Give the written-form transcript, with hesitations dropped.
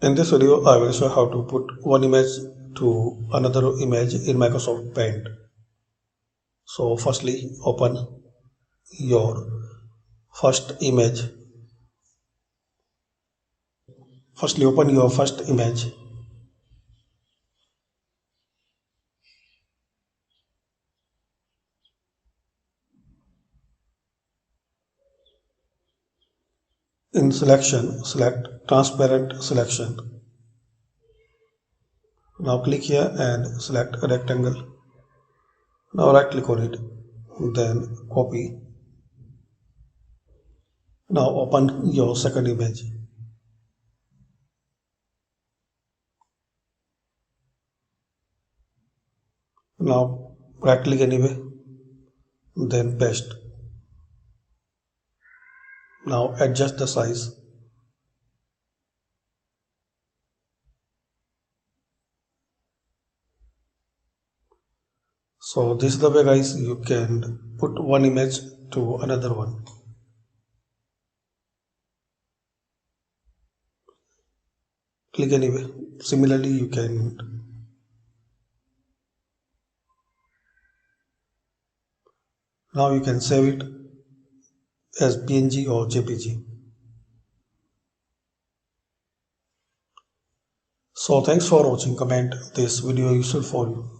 In this video, I will show how to put one image to another image in Microsoft Paint. So firstly, open your first image. Firstly, open your first image. In selection, select transparent selection. Now click here and select a rectangle. Now right click on it, then copy. Now open your second image. Now right click anyway, then paste. Now adjust the size. So this is the way guys you can put one image to another one. Click anyway. Similarly you can now you can save it as PNG or JPG. So thanks for watching. Comment this video useful for you.